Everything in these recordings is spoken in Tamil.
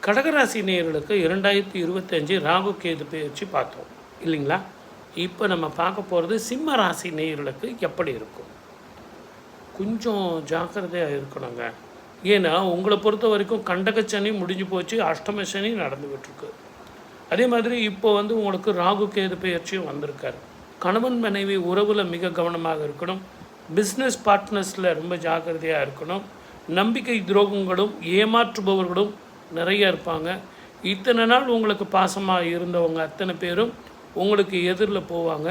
கடகராசி நேயர்களுக்கு 2025 ராகு கேது பயிற்சி பார்த்தோம் இல்லைங்களா? இப்போ நம்ம பார்க்க போகிறது சிம்ம ராசி நேயர்களுக்கு எப்படி இருக்கும். கொஞ்சம் ஜாக்கிரதையாக இருக்கணுங்க. ஏன்னா உங்களை பொறுத்த வரைக்கும் கண்டகச்சனி முடிஞ்சு போச்சு, அஷ்டம சனி நடந்துகிட்ருக்கு. அதே மாதிரி இப்போ உங்களுக்கு ராகு கேது பயிற்சியும் வந்திருக்காரு. கணவன் மனைவி உறவில் மிக கவனமாக இருக்கணும். பிஸ்னஸ் பார்ட்னர்ஸில் ரொம்ப ஜாக்கிரதையாக இருக்கணும். நம்பிக்கை துரோகங்களும் ஏமாற்றுபவர்களும் நிறைய இருப்பாங்க. இத்தனை நாள் உங்களுக்கு பாசமாக இருந்தவங்க அத்தனை பேரும் உங்களுக்கு எதிரில் போவாங்க.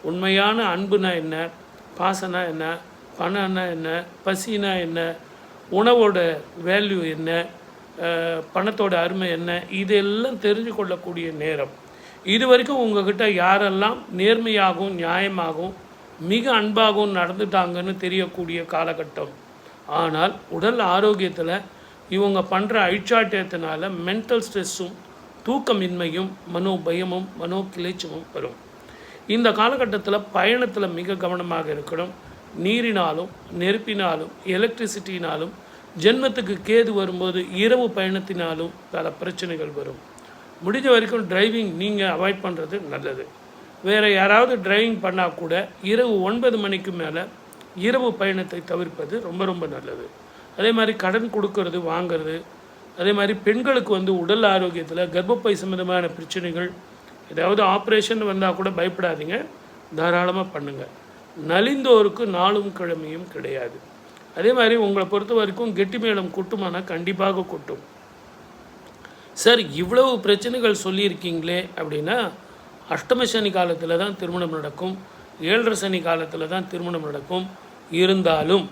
உண்மையான அன்புனா என்ன, பாசனா என்ன, பணம்னா என்ன, பசினா என்ன, உணவோட வேல்யூ என்ன, பணத்தோட அருமை என்ன, இதெல்லாம் தெரிஞ்சு கொள்ளக்கூடிய நேரம். இது வரைக்கும் உங்கள்கிட்ட யாரெல்லாம் நேர்மையாகவும் நியாயமாகவும் மிக அன்பாகவும் நடந்துட்டாங்கன்னு தெரியக்கூடிய காலகட்டம். ஆனால் உடல் ஆரோக்கியத்தில் இவங்க பண்ணுற அழிச்சாட்டியத்தினால மென்டல் ஸ்ட்ரெஸ்ஸும் தூக்கமின்மையும் மனோபயமும் மனோக்கிளைச்சமும் வரும். இந்த காலகட்டத்தில் பயணத்தில் மிக கவனமாக இருக்கணும். நீரினாலும் நெருப்பினாலும் எலக்ட்ரிசிட்டினாலும் ஜென்மத்துக்கு கேது வரும்போது இரவு பயணத்தினாலும் பல பிரச்சனைகள் வரும். முடிஞ்ச வரைக்கும் டிரைவிங் நீங்கள் அவாய்ட் பண்ணுறது நல்லது. வேறு யாராவது டிரைவிங் பண்ணால் கூட இரவு 9 மணிக்கு மேலே இரவு பயணத்தை தவிர்ப்பது ரொம்ப ரொம்ப நல்லது. அதே மாதிரி கடன் கொடுக்கறது வாங்கிறது, அதே மாதிரி பெண்களுக்கு உடல் ஆரோக்கியத்தில் கர்ப்பப்பை சம்மந்தமான பிரச்சனைகள், ஏதாவது ஆப்ரேஷன் வந்தால் கூட பயப்படாதீங்க, தாராளமாக பண்ணுங்கள். நலிந்தோருக்கு நாளும் கிழமையும் கிடையாது. அதே மாதிரி உங்களை பொறுத்த வரைக்கும் கெட்டி மேளம் கொட்டுமானால் கண்டிப்பாக கொட்டும். சார் இவ்வளவு பிரச்சனைகள் சொல்லியிருக்கீங்களே அப்படின்னா, அஷ்டம சனி காலத்தில் தான் திருமணம் நடக்கும், 7.5 சனி காலத்தில் தான் திருமணம் நடக்கும். இருந்தாலும்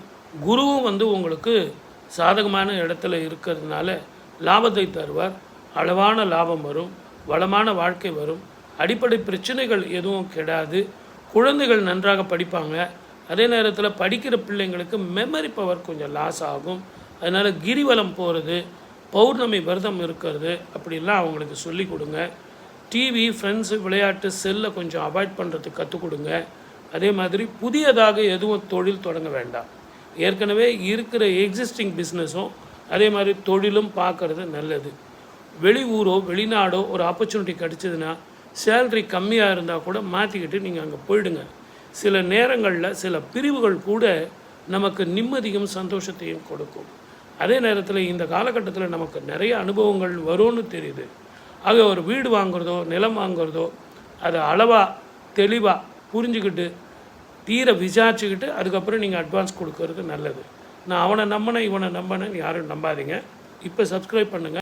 குருவும் உங்களுக்கு சாதகமான இடத்துல இருக்கிறதுனால லாபத்தை தருவார். அளவான லாபம் வரும், வளமான வாழ்க்கை வரும், அடிப்படை பிரச்சனைகள் எதுவும் கிடையாது. குழந்தைகள் நன்றாக படிப்பாங்க. அதே நேரத்தில் படிக்கிற பிள்ளைங்களுக்கு மெமரி பவர் கொஞ்சம் லாஸ் ஆகும். அதனால் கிரிவலம் போகிறது, பௌர்ணமி விரதம் இருக்கிறது அப்படிலாம் அவங்களுக்கு சொல்லி கொடுங்க. டிவி, ஃப்ரெண்ட்ஸு, விளையாட்டு, செல்லை கொஞ்சம் அவாய்ட் பண்ணுறதுக்கு கற்றுக் கொடுங்க. அதே மாதிரி புதியதாக எதுவும் தொழில் தொடங்க வேண்டாம். ஏற்கனவே இருக்கிற எக்ஸிஸ்டிங் பிஸ்னஸும் அதே மாதிரி தொழிலும் பார்க்குறது நல்லது. வெளியூரோ வெளிநாடோ ஒரு ஆப்பர்ச்சுனிட்டி கிடச்சிதுன்னா சேல்ரி கம்மியாக இருந்தால் கூட மாற்றிக்கிட்டு நீங்கள் அங்கே போயிடுங்க. சில நேரங்களில் சில பிரிவுகள் கூட நமக்கு நிம்மதியும் சந்தோஷத்தையும் கொடுக்கும். அதே நேரத்தில் இந்த காலகட்டத்தில் நமக்கு நிறைய அனுபவங்கள் வரும்னு தெரியுது. ஆக ஒரு வீடு வாங்குறதோ நிலம் வாங்குறதோ அதை அளவாக தெளிவாக புரிஞ்சுக்கிட்டு தீர விசாரிச்சுக்கிட்டு அதுக்கப்புறம் நீங்கள் அட்வான்ஸ் கொடுக்கறது நல்லது. நான் அவனை நம்பினேன் இவனை நம்பினேன் யாரும் நம்பாதீங்க. இப்போ சப்ஸ்கிரைப் பண்ணுங்கள்.